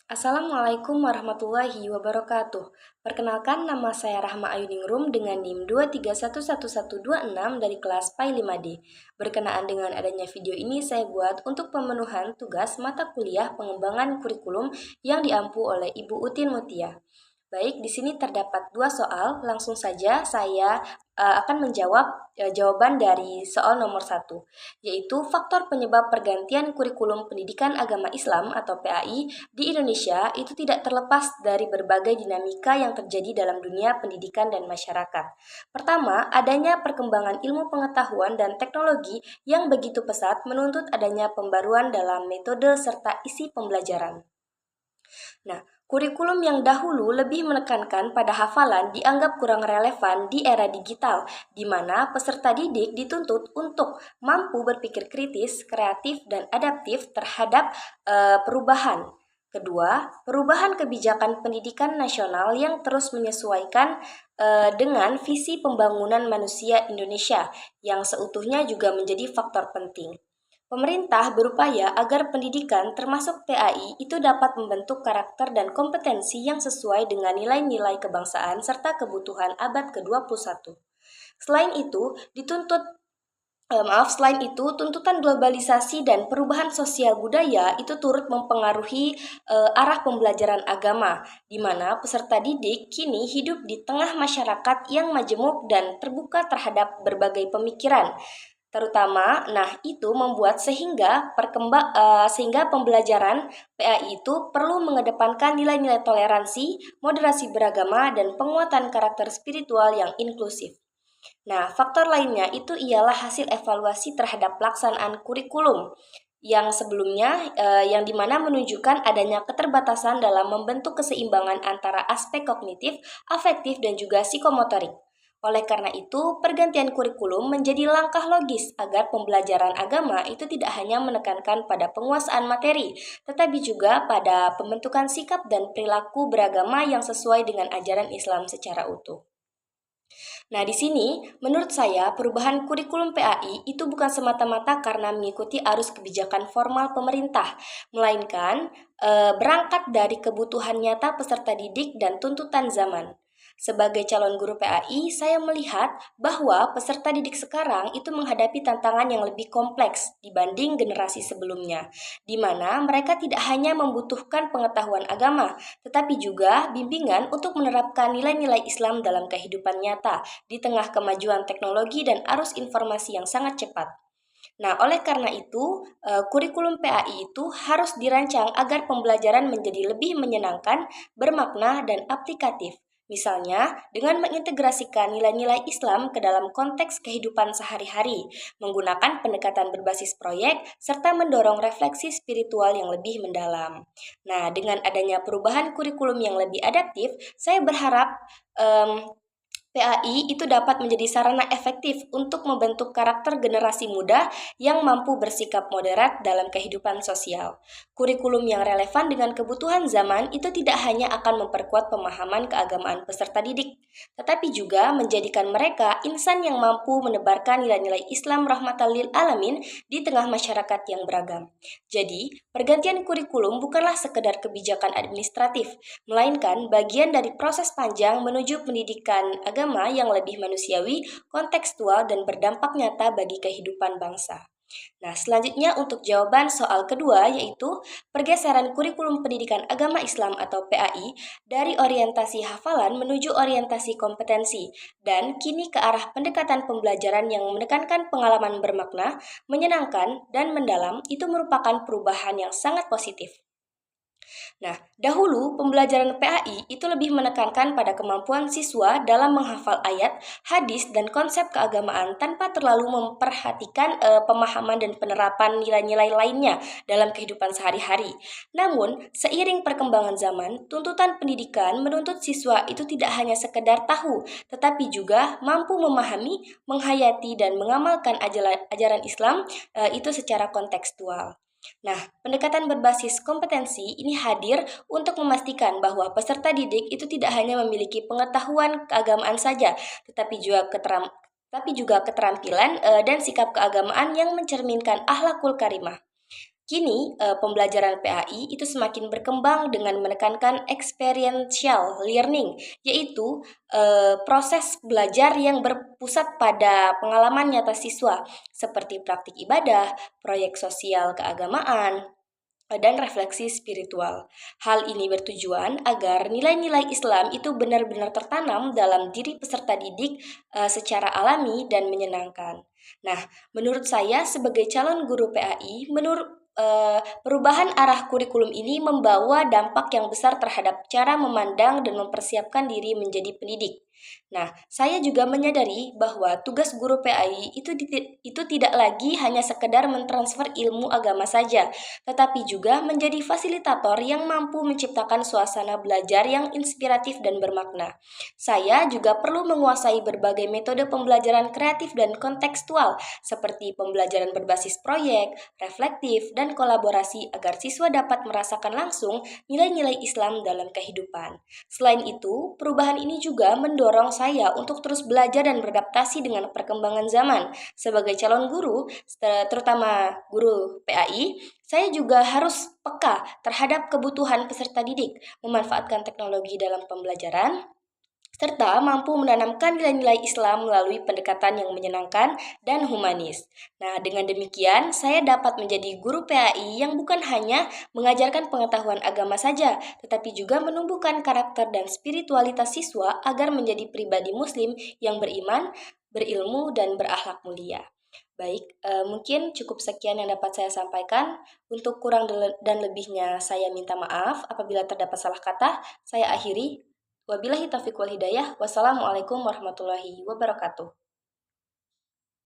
Assalamualaikum warahmatullahi wabarakatuh. Perkenalkan, nama saya Rahma Ayuningrum dengan NIM 2311126 dari kelas PAI 5D. Berkenaan dengan adanya video ini saya buat untuk pemenuhan tugas mata kuliah pengembangan kurikulum yang diampu oleh Ibu Utin Mutia. Baik, di sini terdapat dua soal. Langsung saja saya akan menjawab jawaban dari soal nomor satu, yaitu faktor penyebab pergantian kurikulum pendidikan agama Islam atau PAI di Indonesia itu tidak terlepas dari berbagai dinamika yang terjadi dalam dunia pendidikan dan masyarakat. Pertama, adanya perkembangan ilmu pengetahuan dan teknologi yang begitu pesat menuntut adanya pembaruan dalam metode serta isi pembelajaran. Nah, kurikulum yang dahulu lebih menekankan pada hafalan dianggap kurang relevan di era digital, di mana peserta didik dituntut untuk mampu berpikir kritis, kreatif, dan adaptif terhadap perubahan. Kedua, perubahan kebijakan pendidikan nasional yang terus menyesuaikan dengan visi pembangunan manusia Indonesia yang seutuhnya juga menjadi faktor penting. Pemerintah berupaya agar pendidikan termasuk PAI itu dapat membentuk karakter dan kompetensi yang sesuai dengan nilai-nilai kebangsaan serta kebutuhan abad ke-21. Selain itu, Selain itu, tuntutan globalisasi dan perubahan sosial budaya itu turut mempengaruhi arah pembelajaran agama, di mana peserta didik kini hidup di tengah masyarakat yang majemuk dan terbuka terhadap berbagai pemikiran terutama. Nah, itu membuat sehingga pembelajaran PAI itu perlu mengedepankan nilai-nilai toleransi, moderasi beragama, dan penguatan karakter spiritual yang inklusif. Nah, faktor lainnya itu ialah hasil evaluasi terhadap pelaksanaan kurikulum yang sebelumnya yang dimana menunjukkan adanya keterbatasan dalam membentuk keseimbangan antara aspek kognitif, afektif, dan juga psikomotorik. Oleh karena itu, pergantian kurikulum menjadi langkah logis agar pembelajaran agama itu tidak hanya menekankan pada penguasaan materi, tetapi juga pada pembentukan sikap dan perilaku beragama yang sesuai dengan ajaran Islam secara utuh. Nah, di sini menurut saya perubahan kurikulum PAI itu bukan semata-mata karena mengikuti arus kebijakan formal pemerintah, melainkan berangkat dari kebutuhan nyata peserta didik dan tuntutan zaman. Sebagai calon guru PAI, saya melihat bahwa peserta didik sekarang itu menghadapi tantangan yang lebih kompleks dibanding generasi sebelumnya, di mana mereka tidak hanya membutuhkan pengetahuan agama, tetapi juga bimbingan untuk menerapkan nilai-nilai Islam dalam kehidupan nyata di tengah kemajuan teknologi dan arus informasi yang sangat cepat. Nah, oleh karena itu, kurikulum PAI itu harus dirancang agar pembelajaran menjadi lebih menyenangkan, bermakna, dan aplikatif. Misalnya, dengan mengintegrasikan nilai-nilai Islam ke dalam konteks kehidupan sehari-hari, menggunakan pendekatan berbasis proyek, serta mendorong refleksi spiritual yang lebih mendalam. Nah, dengan adanya perubahan kurikulum yang lebih adaptif, saya berharap PAI itu dapat menjadi sarana efektif untuk membentuk karakter generasi muda yang mampu bersikap moderat dalam kehidupan sosial. Kurikulum yang relevan dengan kebutuhan zaman itu tidak hanya akan memperkuat pemahaman keagamaan peserta didik, tetapi juga menjadikan mereka insan yang mampu menebarkan nilai-nilai Islam rahmatan lil alamin di tengah masyarakat yang beragam. Jadi, pergantian kurikulum bukanlah sekedar kebijakan administratif, melainkan bagian dari proses panjang menuju pendidikan agama yang lebih manusiawi, kontekstual, dan berdampak nyata bagi kehidupan bangsa. Nah, selanjutnya untuk jawaban soal kedua yaitu pergeseran kurikulum pendidikan agama Islam atau PAI dari orientasi hafalan menuju orientasi kompetensi dan kini ke arah pendekatan pembelajaran yang menekankan pengalaman bermakna, menyenangkan, dan mendalam itu merupakan perubahan yang sangat positif. Nah, dahulu pembelajaran PAI itu lebih menekankan pada kemampuan siswa dalam menghafal ayat, hadis, dan konsep keagamaan tanpa terlalu memperhatikan pemahaman dan penerapan nilai-nilai lainnya dalam kehidupan sehari-hari. Namun, seiring perkembangan zaman, tuntutan pendidikan menuntut siswa itu tidak hanya sekedar tahu, tetapi juga mampu memahami, menghayati, dan mengamalkan ajaran Islam itu secara kontekstual. Nah, pendekatan berbasis kompetensi ini hadir untuk memastikan bahwa peserta didik itu tidak hanya memiliki pengetahuan keagamaan saja, tetapi juga keterampilan dan sikap keagamaan yang mencerminkan akhlakul karimah. Kini, pembelajaran PAI itu semakin berkembang dengan menekankan experiential learning, yaitu proses belajar yang berpusat pada pengalaman nyata siswa, seperti praktik ibadah, proyek sosial keagamaan, dan refleksi spiritual. Hal ini bertujuan agar nilai-nilai Islam itu benar-benar tertanam dalam diri peserta didik secara alami dan menyenangkan. Nah, menurut saya sebagai calon guru PAI, perubahan arah kurikulum ini membawa dampak yang besar terhadap cara memandang dan mempersiapkan diri menjadi pendidik. Nah, saya juga menyadari bahwa tugas guru PAI itu tidak lagi hanya sekedar mentransfer ilmu agama saja, tetapi juga menjadi fasilitator yang mampu menciptakan suasana belajar yang inspiratif dan bermakna. Saya juga perlu menguasai berbagai metode pembelajaran kreatif dan kontekstual, seperti pembelajaran berbasis proyek, reflektif, dan kolaborasi agar siswa dapat merasakan langsung nilai-nilai Islam dalam kehidupan. Selain itu, perubahan ini juga mendorong saya untuk terus belajar dan beradaptasi dengan perkembangan zaman. Sebagai calon guru, terutama guru PAI, saya juga harus peka terhadap kebutuhan peserta didik, memanfaatkan teknologi dalam pembelajaran, serta mampu menanamkan nilai-nilai Islam melalui pendekatan yang menyenangkan dan humanis. Nah, dengan demikian, saya dapat menjadi guru PAI yang bukan hanya mengajarkan pengetahuan agama saja, tetapi juga menumbuhkan karakter dan spiritualitas siswa agar menjadi pribadi Muslim yang beriman, berilmu, dan berakhlak mulia. Baik, mungkin cukup sekian yang dapat saya sampaikan. Untuk kurang dan lebihnya, saya minta maaf apabila terdapat salah kata. Saya akhiri. Wabillahi taufiq wal hidayah. Wassalamualaikum warahmatullahi wabarakatuh.